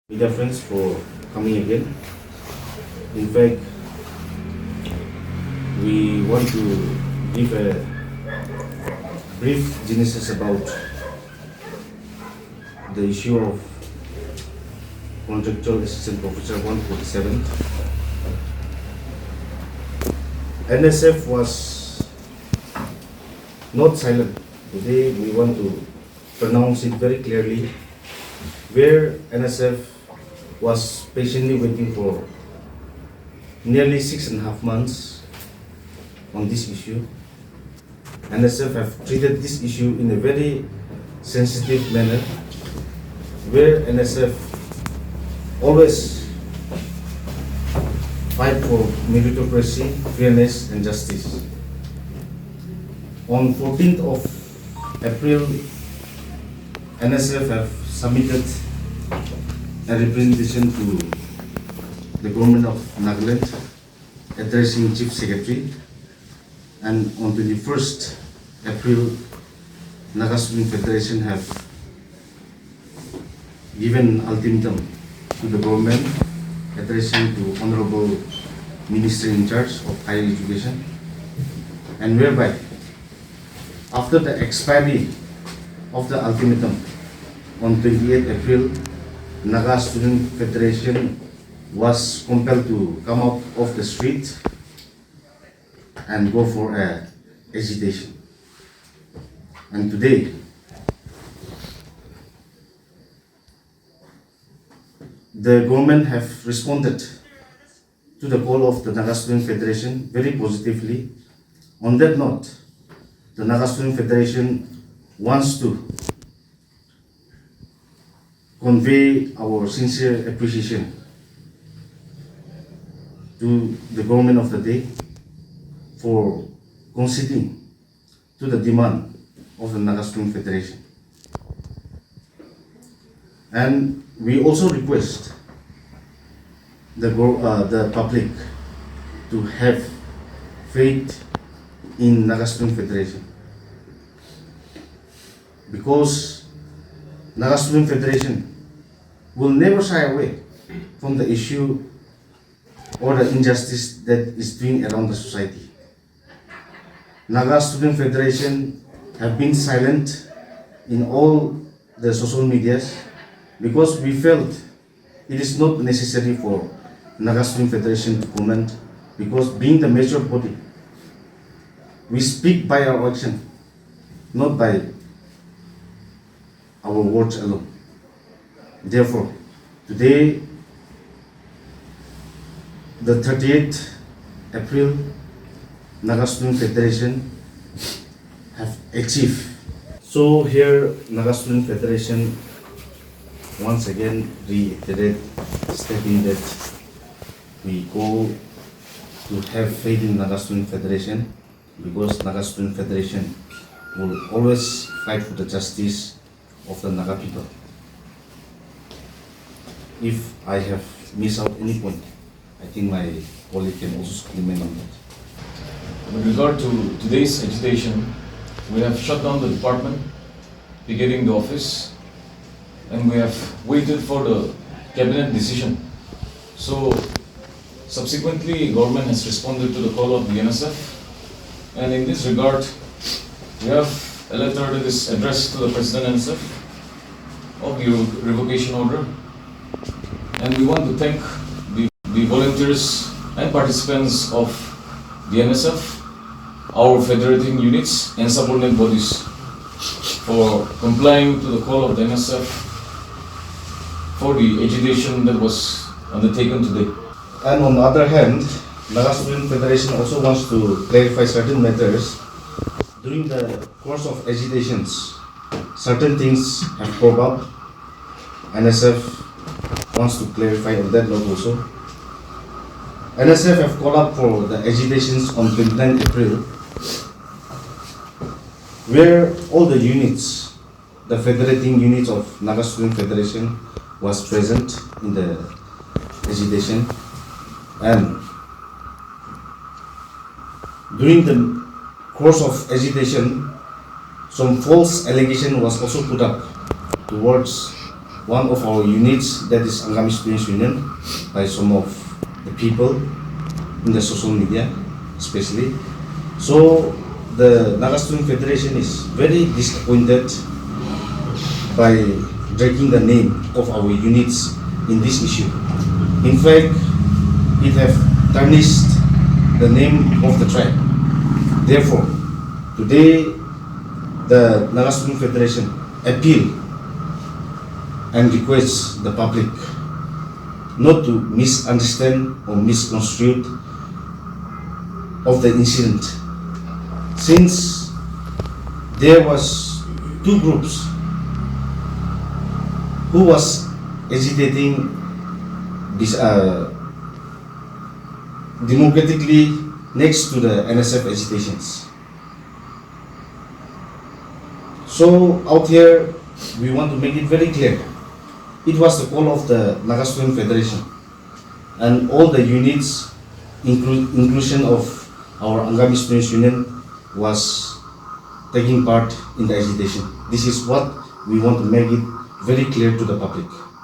media friends for coming again. In fact, we want to give a brief genesis about the issue of contractual assistant professor 147. NSF was not silent. Today we want to pronounce it very clearly, where NSF was patiently waiting for nearly 6.5 months on this issue. NSF have treated this issue in a very sensitive manner, where NSF always fight for meritocracy, fairness and justice. On 14th of April, NSF have submitted a representation to the government of Nagaland addressing Chief Secretary, and on 21st April, Naga Student Federation have given an ultimatum to the government addressing to Honorable Minister in charge of Higher Education, and whereby after the expiry of the ultimatum on 28th April, Naga Student Federation was compelled to come out of the street and go for a agitation. And today, the government have responded to the call of the Naga Student Federation very positively. On that note, the Naga Student Federation wants to convey our sincere appreciation to the government of the day for conceding to the demand of the Naga Student Federation. And we also request the public to have faith in Naga Student Federation, because Naga Student Federation will never shy away from the issue or the injustice that is doing around the society. Naga Student Federation have been silent in all the social medias because we felt it is not necessary for Naga Student Federation to comment, because being the major body, we speak by our action, not by our words alone. Therefore, today, the 30th April, Naga Student Federation have achieved. So here, Naga Student Federation once again reiterate, stating that we go to have faith in Naga Student Federation, because Naga Student Federation will always fight for the justice of the Naga people. If I have missed out any point, I think my colleague can also supplement on that. With regard to today's agitation, we have shut down the department, vacating the office, and we have waited for the cabinet decision. So, subsequently, government has responded to the call of the NSF, and in this regard, we have a letter that is addressed to the President NSF of the revocation order, and we want to thank the volunteers and participants of the NSF, our federating units and subordinate bodies for complying to the call of the NSF for the agitation that was undertaken today. And on the other hand, Naga Student Federation also wants to clarify certain matters. During the course of agitations, certain things have come up. NSF wants to clarify on that note also. NSF have called up for the agitations on 29 April, where all the units, the federating units of Naga Student Federation was present in the agitation, and during the course of agitation, some false allegation was also put up towards one of our units, that is Angami Students Union, by some of the people in the social media, especially. So the Naga Student Federation is very disappointed by dragging the name of our units in this issue. In fact, it have tarnished the name of the tribe. Therefore, today the Naga Student Federation appeal and requests the public not to misunderstand or misconstrue of the incident, since there was two groups who was agitating this democratically next to the NSF agitations. So out here we want to make it very clear, it was the call of the Naga Student Federation and all the units, inclusion of our Angami Students Union, was taking part in the agitation. This is what we want to make it very clear to the public.